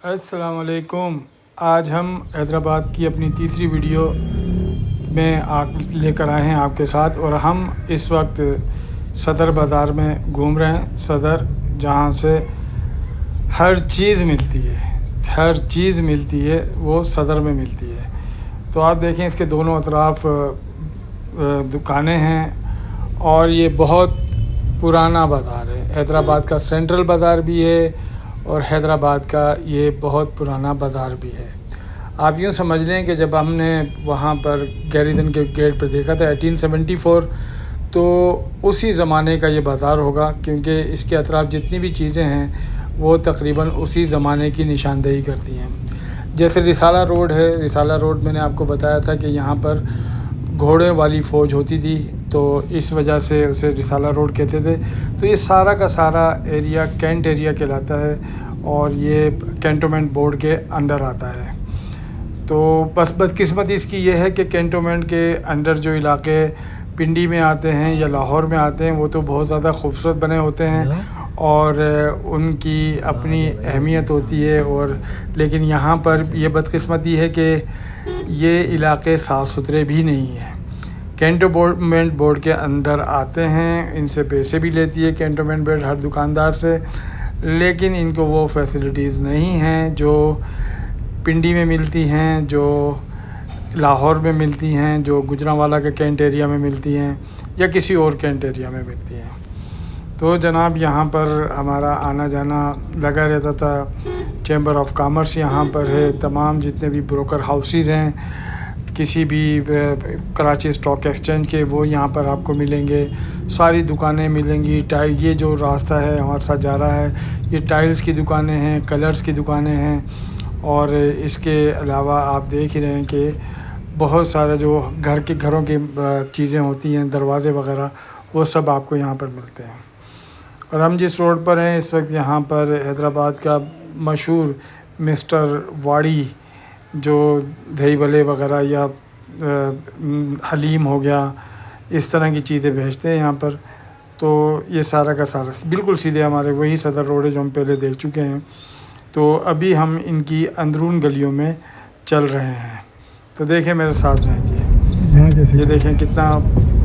अस्सलाम वालेकुम। आज हम हैदराबाद की अपनी तीसरी वीडियो में लेकर आए हैं आपके साथ, और हम इस वक्त सदर बाज़ार में घूम रहे हैं। सदर, जहां से हर चीज़ मिलती है, वो सदर में मिलती है। तो आप देखें, इसके दोनों अतराफ़ दुकानें हैं और ये बहुत पुराना बाज़ार है। हैदराबाद का सेंट्रल बाज़ार भी है और हैदराबाद का ये बहुत पुराना बाज़ार भी है। आप यूँ समझ लें कि जब हमने वहाँ पर गैरिसन के गेट पर देखा था 1874, तो उसी ज़माने का ये बाज़ार होगा, क्योंकि इसके अतराफ़ जितनी भी चीज़ें हैं वो तकरीबन उसी ज़माने की निशानदेही करती हैं। जैसे रिसाला रोड है, रिसाला रोड मैंने आपको बताया था कि यहाँ पर घोड़े वाली फ़ौज होती थी, तो इस वजह से उसे रिसाला रोड कहते थे। तो ये सारा का सारा एरिया कैंट एरिया कहलाता है और ये कैंटोनमेंट बोर्ड के अंडर आता है। तो बस बदकिस्मती इसकी ये है कि कैंटोनमेंट के अंडर जो इलाके पिंडी में आते हैं या लाहौर में आते हैं, वो तो बहुत ज़्यादा खूबसूरत बने होते हैं और उनकी अपनी अहमियत होती है। और लेकिन यहाँ पर ये बदकिस्मती है कि ये इलाके साफ़ सुथरे भी नहीं हैं। कैंटोनमेंट बोर्ड के अंदर आते हैं, इनसे पैसे भी लेती है कैंटोनमेंट बोर्ड हर दुकानदार से, लेकिन इनको वो फैसिलिटीज़ नहीं हैं जो पिंडी में मिलती हैं, जो लाहौर में मिलती हैं, जो गुजरांवाला के कैंट एरिया में मिलती हैं या किसी और कैंट एरिया में मिलती हैं। तो जनाब, यहाँ पर हमारा आना जाना लगा रहता था। चैम्बर ऑफ कॉमर्स यहाँ पर है, तमाम जितने भी ब्रोकर हाउसेस हैं किसी भी कराची स्टॉक एक्सचेंज के, वो यहाँ पर आपको मिलेंगे। सारी दुकानें मिलेंगी। ये जो रास्ता है हमारे साथ जा रहा है, ये टाइल्स की दुकानें हैं, कलर्स की दुकानें हैं, और इसके अलावा आप देख ही रहे हैं कि बहुत सारे जो घरों की चीज़ें होती हैं, दरवाज़े वगैरह, वो सब आपको यहाँ पर मिलते हैं। और हम जिस रोड पर हैं इस वक्त, यहाँ पर हैदराबाद का मशहूर मिस्टर वाड़ी, जो दही भल्ले वगैरह या हलीम हो गया, इस तरह की चीज़ें भेजते हैं यहाँ पर। तो ये सारा का सारा बिल्कुल सीधे हमारे वही सदर रोड है जो हम पहले देख चुके हैं। तो अभी हम इनकी अंदरून गलियों में चल रहे हैं। तो देखें, मेरे साथ रहें जी। ये देखें कितना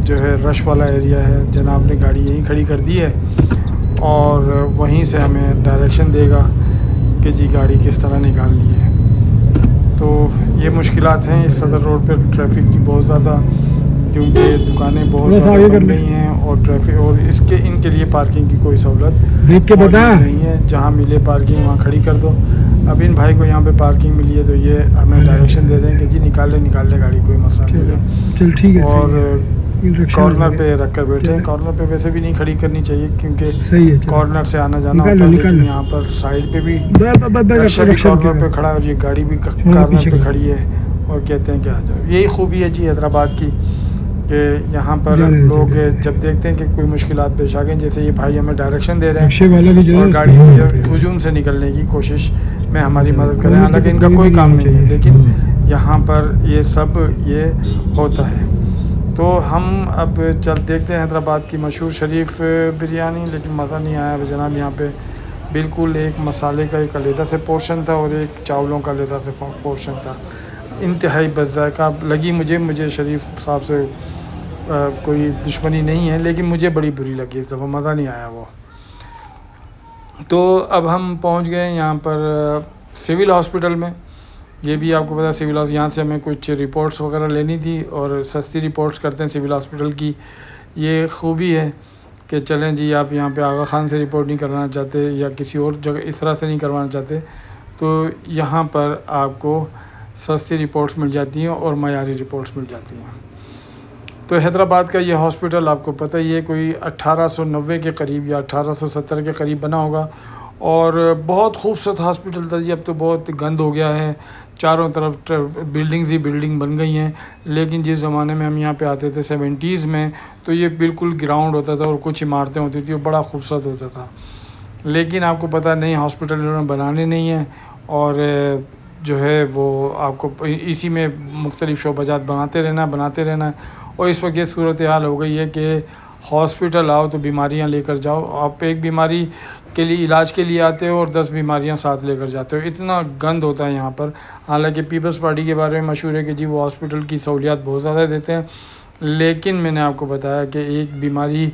जो है रश वाला एरिया है। जनाब ने गाड़ी यहीं खड़ी कर दी है और वहीं से हमें डायरेक्शन देगा कि जी गाड़ी किस तरह निकालनी है। तो ये मुश्किलात हैं इस सदर रोड पर ट्रैफिक की बहुत ज़्यादा, क्योंकि दुकानें बहुत ज़्यादा बन गई हैं और ट्रैफिक, और इनके लिए पार्किंग की कोई सहूलत नहीं है। जहाँ मिले पार्किंग वहाँ खड़ी कर दो। अब इन भाई को यहाँ पे पार्किंग मिली है, तो ये हमें डायरेक्शन दे रहे हैं कि जी निकाल ले गाड़ी, कोई मसला नहीं है। चल ठीक है। और कॉर्नर पे रख कर बैठे हैं। कॉर्नर पे वैसे भी नहीं खड़ी करनी चाहिए, क्योंकि कॉर्नर से आना जाना होता है, लेकिन यहाँ पर साइड पे भी कॉर्नर पे खड़ा है और ये गाड़ी भी कॉर्नर पे खड़ी है और कहते हैं कि आ जाओ। यही खूबी है जी हैदराबाद की, कि यहाँ पर लोग जब देखते हैं कि कोई मुश्किलात पेश आ गई, जैसे ये भाई हमें डायरेक्शन दे रहे हैं और गाड़ी से हुजूम से निकलने की कोशिश में हमारी मदद करें, हालांकि इनका कोई काम नहीं है, लेकिन यहाँ पर ये सब ये होता है। तो हम अब देखते हैं हैदराबाद की मशहूर शरीफ बिरयानी, लेकिन मज़ा नहीं आया जनाब। यहाँ पे बिल्कुल एक मसाले का एक अलहदा से पोर्शन था और एक चावलों का अलहदा से पोर्शन था। इंतहाई बज़ायक़ा लगी मुझे शरीफ साहब से कोई दुश्मनी नहीं है, लेकिन मुझे बड़ी बुरी लगी इस दफ़ा, मज़ा नहीं आया वो। तो अब हम पहुँच गए यहाँ पर सिविल हॉस्पिटल में। ये भी आपको पता है सिविल हॉस्पिटल, यहाँ से हमें कुछ रिपोर्ट्स वगैरह लेनी थी और सस्ती रिपोर्ट्स करते हैं सिविल हॉस्पिटल की। ये खूबी है कि चलें जी, आप यहाँ पे आगा खान से रिपोर्ट नहीं करवाना चाहते या किसी और जगह इस तरह से नहीं करवाना चाहते, तो यहाँ पर आपको सस्ती रिपोर्ट्स मिल जाती हैं और मयारी रिपोर्ट्स मिल जाती हैं। तो हैदराबाद का ये हॉस्पिटल आपको पता ही है, कोई 1890 के करीब या 1870 के करीब बना होगा और बहुत खूबसूरत हॉस्पिटल था जी। अब तो बहुत गंद हो गया है, चारों तरफ बिल्डिंग्स ही बिल्डिंग बन गई हैं, लेकिन जिस ज़माने में हम यहाँ पे आते थे 70s में, तो ये बिल्कुल ग्राउंड होता था और कुछ इमारतें होती थी और बड़ा खूबसूरत होता था। लेकिन आपको पता नहीं, हॉस्पिटल इन्होंने बनाने नहीं हैं और जो है वो आपको इसी में मुख्तलिफ़ शोबाजात बनाते रहना और इस वक्त ये सूरत हाल हो गई है कि हॉस्पिटल आओ तो बीमारियां लेकर जाओ। आप एक बीमारी के लिए इलाज के लिए आते हो और 10 बीमारियां साथ लेकर जाते हो। इतना गंद होता है यहाँ पर। हालांकि पीपल्स पार्टी के बारे में मशहूर है कि जी वो हॉस्पिटल की सहूलियात बहुत ज़्यादा देते हैं, लेकिन मैंने आपको बताया कि एक बीमारी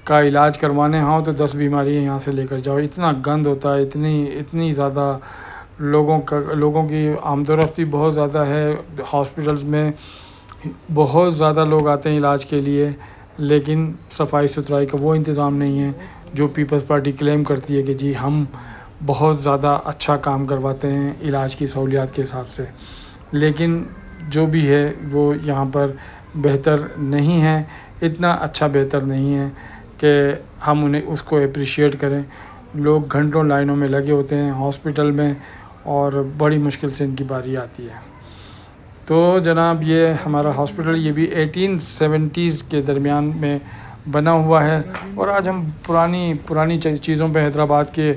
का इलाज करवाने आओ तो 10 बीमारियाँ यहाँ से लेकर जाओ। इतना गंद होता है, इतनी ज़्यादा लोगों की आमदोरफ्ती बहुत ज़्यादा है। हॉस्पिटल्स में बहुत ज़्यादा लोग आते हैं इलाज के लिए, लेकिन सफाई सुथराई का वो इंतज़ाम नहीं है जो पीपल्स पार्टी क्लेम करती है कि जी हम बहुत ज़्यादा अच्छा काम करवाते हैं इलाज की सहूलियात के हिसाब से। लेकिन जो भी है वो यहाँ पर बेहतर नहीं है, इतना अच्छा बेहतर नहीं है कि हम उन्हें उसको अप्रिशिएट करें। लोग घंटों लाइनों में लगे होते हैं हॉस्पिटल में और बड़ी मुश्किल से इनकी बारी आती है। तो जनाब ये हमारा हॉस्पिटल ये भी 1870s के दरमियान में बना हुआ है और आज हम पुरानी चीज़ों पे हैदराबाद के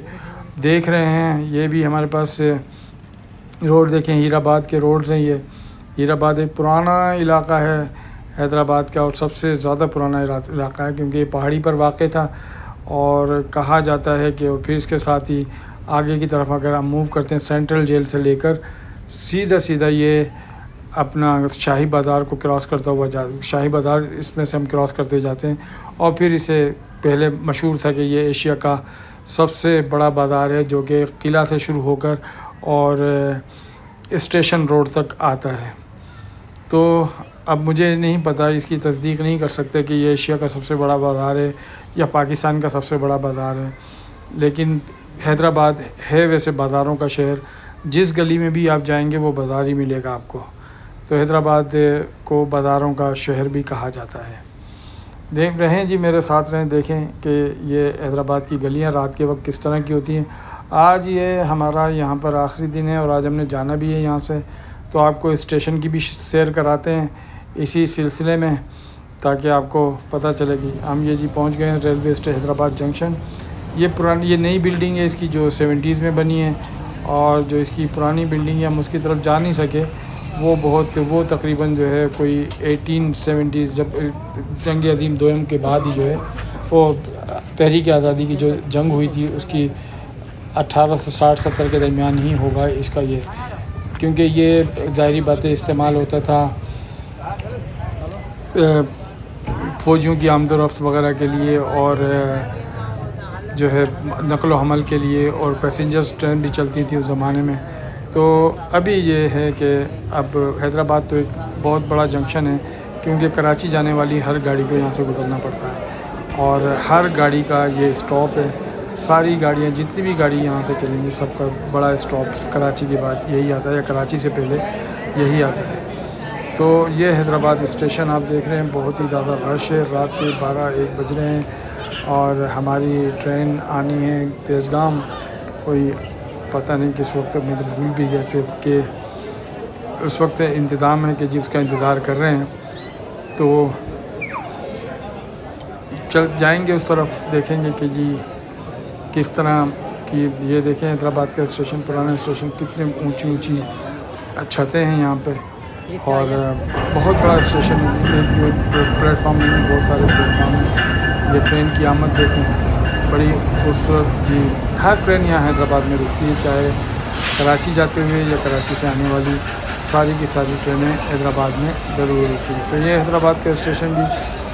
देख रहे हैं। ये भी हमारे पास रोड देखें, हीराबाद के रोड्स हैं। ये हीराबाद एक पुराना इलाका है हैदराबाद का और सबसे ज़्यादा पुराना इलाका है क्योंकि ये पहाड़ी पर वाक़ था। और कहा जाता है कि फिर इसके साथ ही आगे की तरफ अगर हम मूव करते हैं सेंट्रल जेल से लेकर सीधा ये अपना शाही बाज़ार को क्रॉस करता हुआ शाही बाज़ार इसमें से हम क्रॉस करते जाते हैं। और फिर इसे पहले मशहूर था कि ये एशिया का सबसे बड़ा बाज़ार है जो कि किला से शुरू होकर और स्टेशन रोड तक आता है। तो अब मुझे नहीं पता, इसकी तस्दीक नहीं कर सकते कि ये एशिया का सबसे बड़ा बाज़ार है या पाकिस्तान का सबसे बड़ा बाज़ार है, लेकिन हैदराबाद है वैसे बाज़ारों का शहर। जिस गली में भी आप जाएंगे वो बाज़ार ही मिलेगा आपको। तो हैदराबाद को बाज़ारों का शहर भी कहा जाता है। देख रहे हैं जी, मेरे साथ रहें, देखें कि ये हैदराबाद की गलियां रात के वक्त किस तरह की होती हैं। आज ये हमारा यहाँ पर आखिरी दिन है और आज हमने जाना भी है यहाँ से, तो आपको स्टेशन की भी सैर कराते हैं इसी सिलसिले में ताकि आपको पता चले कि हम ये जी पहुँच गए हैं रेलवे स्टेशन हैदराबाद जंक्शन। ये नई बिल्डिंग है इसकी जो 70s में बनी है, और जो इसकी पुरानी बिल्डिंग है हम उसकी तरफ जा नहीं सके। वो तकरीबन जो है कोई 1870s जब जंग अज़ीम दोयम के बाद ही जो है वो तहरीक आज़ादी की जो जंग हुई थी उसकी 1860-70 के दरमियान ही होगा इसका ये, क्योंकि ये ज़ाहिरी बातें इस्तेमाल होता था फ़ौजियों की आमदोरफ्त वगैरह के लिए और जो है नक़्ल हमल के लिए, और पैसेंजर्स ट्रेन भी चलती थी उस ज़माने में। तो अभी ये है कि अब हैदराबाद तो एक बहुत बड़ा जंक्शन है क्योंकि कराची जाने वाली हर गाड़ी को यहाँ से गुजरना पड़ता है और हर गाड़ी का ये स्टॉप है। सारी गाड़ियाँ जितनी भी गाड़ी यहाँ से चलेंगी सबका बड़ा स्टॉप कराची के बाद यही आता है या कराची से पहले यही आता है। तो ये हैदराबाद स्टेशन आप देख रहे हैं, बहुत ही ज़्यादा रश है। रात के 12-1 बज रहे हैं और हमारी ट्रेन आनी है तेज़गाम, कोई पता नहीं किस वक्त, मैं तो भूल भी गए थे कि उस वक्त इंतज़ाम है कि जी उसका इंतज़ार कर रहे हैं। तो चल जाएंगे उस तरफ, देखेंगे कि जी किस तरह की। ये देखें हैदराबाद का स्टेशन, पुराना स्टेशन, कितने ऊंची छतें हैं यहाँ पे और बहुत बड़ा स्टेशन है। एक प्लेटफॉर्म में बहुत सारे प्लेटफॉर्म हैं। ये ट्रेन की आमद देखें, बड़ी खूबसूरत जी। हर ट्रेन यहाँ हैदराबाद में रुकती है, चाहे कराची जाते हुए या कराची से आने वाली सारी की सारी ट्रेनें हैदराबाद में ज़रूर रुकती हैं। तो ये हैदराबाद का स्टेशन भी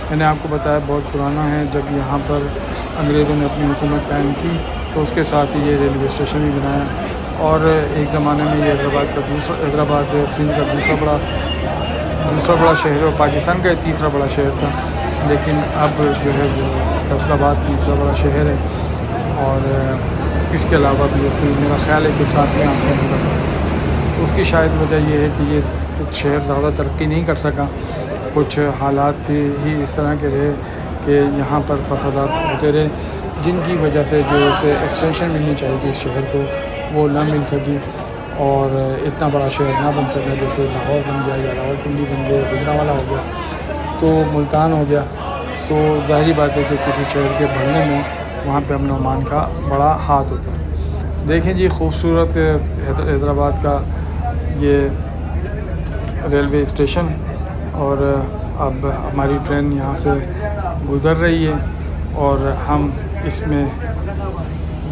मैंने आपको बताया बहुत पुराना है। जब यहाँ पर अंग्रेज़ों ने अपनी हुकूमत कायम की तो उसके साथ ही ये रेलवे स्टेशन भी बनाया और एक ज़माने में ये हैदराबाद सिंध का दूसरा बड़ा शहर और पाकिस्तान का तीसरा बड़ा शहर था, लेकिन अब जो है वो फैसलाबाद तीसरा बड़ा शहर है और इसके अलावा भी तो मेरा ख्याल है कि साथ ही आंखें नहीं। उसकी शायद वजह यह है कि ये शहर ज़्यादा तरक्की नहीं कर सका। कुछ हालात ही इस तरह के रहे कि यहाँ पर फसादात होते रहे, जिनकी वजह से जो इसे एक्सटेंशन मिलनी चाहिए थी इस शहर को वो ना मिल सकी और इतना बड़ा शहर ना बन सका। जैसे लाहौर बन गया या रावलपिंडी बन गया, गुजरांवाला हो गया, तो मुल्तान हो गया। तो ज़ाहिरी बात है कि किसी शहर के बढ़ने में वहाँ पे अमन अमान का बड़ा हाथ होता है। देखें जी, खूबसूरत हैदराबाद का ये रेलवे स्टेशन और अब हमारी ट्रेन यहाँ से गुज़र रही है और हम इसमें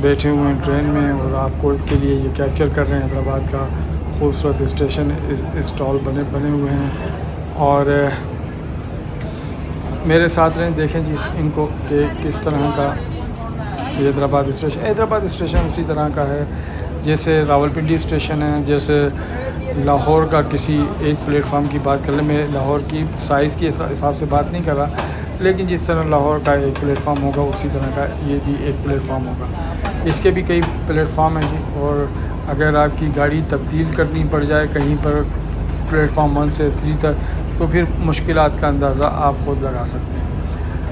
बैठे हुए हैं ट्रेन में और आपको के लिए ये कैप्चर कर रहे हैं। हैदराबाद का खूबसूरत स्टेशन स्टॉल बने हुए हैं और मेरे साथ रहें, देखें जी इनको कि किस तरह का हैदराबाद स्टेशन उसी तरह का है जैसे रावलपिंडी स्टेशन है। जैसे लाहौर का किसी एक प्लेटफार्म की बात कर लें, मैं लाहौर की साइज़ के हिसाब से बात नहीं कर रहा, लेकिन जिस तरह लाहौर का एक प्लेटफार्म होगा उसी तरह का ये भी एक प्लेटफार्म होगा। इसके भी कई प्लेटफार्म हैं जी, और अगर आपकी गाड़ी तब्दील करनी पड़ जाए कहीं पर प्लेटफार्म 1 से 3 तक, तो फिर मुश्किलात का अंदाज़ा आप ख़ुद लगा सकते हैं।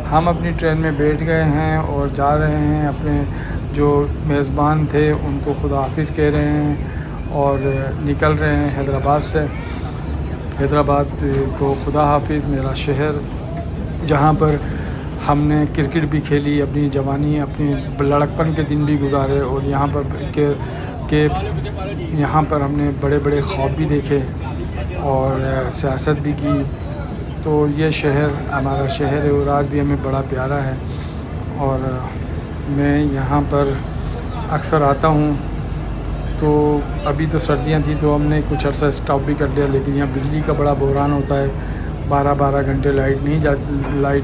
हम अपनी ट्रेन में बैठ गए हैं और जा रहे हैं, अपने जो मेज़बान थे उनको खुदा हाफिज़ कह रहे हैं और निकल रहे हैं हैदराबाद से। हैदराबाद को खुदा हाफिज़, मेरा शहर जहाँ पर हमने क्रिकेट भी खेली, अपनी जवानी अपनी लड़कपन के दिन भी गुजारे और यहाँ पर हमने बड़े बड़े ख्वाब भी देखे और सियासत भी की। तो ये शहर हमारा शहर है और आज भी हमें बड़ा प्यारा है और मैं यहाँ पर अक्सर आता हूँ। तो अभी तो सर्दियाँ थी तो हमने कुछ अर्सा स्टॉप भी कर लिया, लेकिन यहाँ बिजली का बड़ा बहरान होता है, 12-12 घंटे लाइट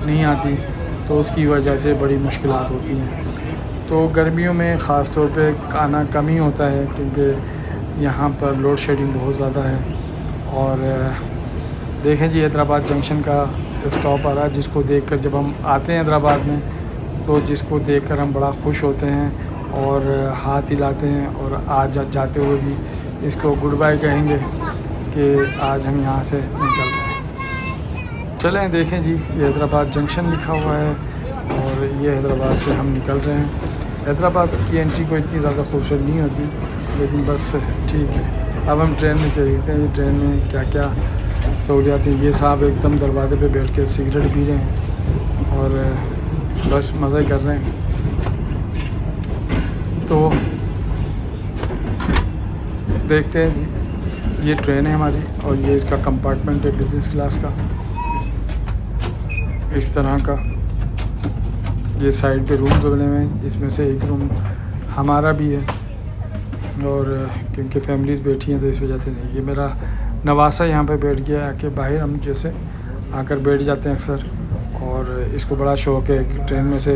नहीं आती, तो उसकी वजह से बड़ी मुश्किलात होती हैं। तो गर्मियों में ख़ास तौर पे आना कम ही होता है क्योंकि यहाँ पर लोड शेडिंग बहुत ज़्यादा है। और देखें जी हैदराबाद जंक्शन का स्टॉप आ रहा है, जिसको देखकर जब हम आते हैं हैदराबाद में तो जिसको देखकर हम बड़ा खुश होते हैं और हाथ हिलाते हैं और आज जाते हुए भी इसको गुड बाय कहेंगे कि आज हम यहाँ से निकल रहे हैं। चलें देखें जी, ये हैदराबाद जंक्शन लिखा हुआ है और ये हैदराबाद से हम निकल रहे हैं। हैदराबाद की एंट्री को इतनी ज़्यादा खूबसूरत नहीं होती, लेकिन बस ठीक है। अब हम ट्रेन में चलते हैं, ट्रेन में क्या क्या सहूलियात हैं। ये साहब एकदम दरवाजे पे बैठ के सिगरेट पी रहे हैं और बस मज़े कर रहे हैं। तो देखते हैं जी, ये ट्रेन है हमारी और ये इसका कंपार्टमेंट है बिज़नेस क्लास का, इस तरह का। ये साइड पे रूम्स बने हुए हैं, इसमें से एक रूम हमारा भी है और क्योंकि फैमिलीज़ बैठी हैं तो इस वजह से नहीं। ये मेरा नवासा यहाँ पे बैठ गया आके, बाहर हम जैसे आकर बैठ जाते हैं अक्सर, और इसको बड़ा शौक़ है कि ट्रेन में से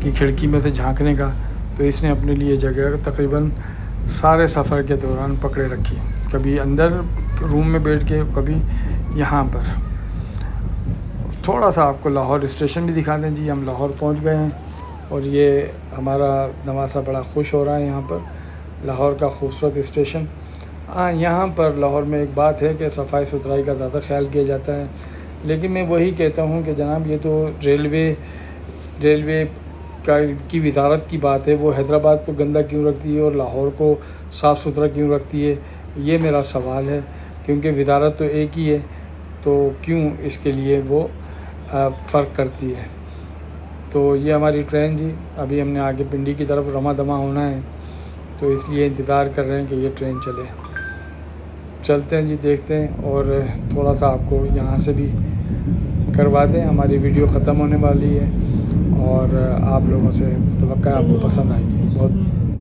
की खिड़की में से झांकने का। तो इसने अपने लिए जगह तकरीबन सारे सफ़र के दौरान पकड़े रखी, कभी अंदर रूम में बैठ के, कभी यहाँ पर। थोड़ा सा आपको लाहौर स्टेशन भी दिखा दें जी। हम लाहौर पहुँच गए हैं और ये हमारा नवासा बड़ा खुश हो रहा है यहाँ पर, लाहौर का खूबसूरत स्टेशन। हाँ, यहाँ पर लाहौर में एक बात है कि सफाई सुथराई का ज़्यादा ख्याल किया जाता है, लेकिन मैं वही कहता हूँ कि जनाब ये तो रेलवे की वजारत की बात है। वो हैदराबाद को गंदा क्यों रखती है और लाहौर को साफ़ सुथरा क्यों रखती है, ये मेरा सवाल है। क्योंकि वजारत तो एक ही है, तो क्यों इसके लिए वो फ़र्क करती है। तो ये हमारी ट्रेन जी, अभी हमने आगे पिंडी की तरफ रमा दमा होना है, तो इसलिए इंतज़ार कर रहे हैं कि ये ट्रेन चले। चलते हैं जी, देखते हैं और थोड़ा सा आपको यहाँ से भी करवा दें। हमारी वीडियो ख़त्म होने वाली है और आप लोगों से तवक्को है आपको पसंद आएगी।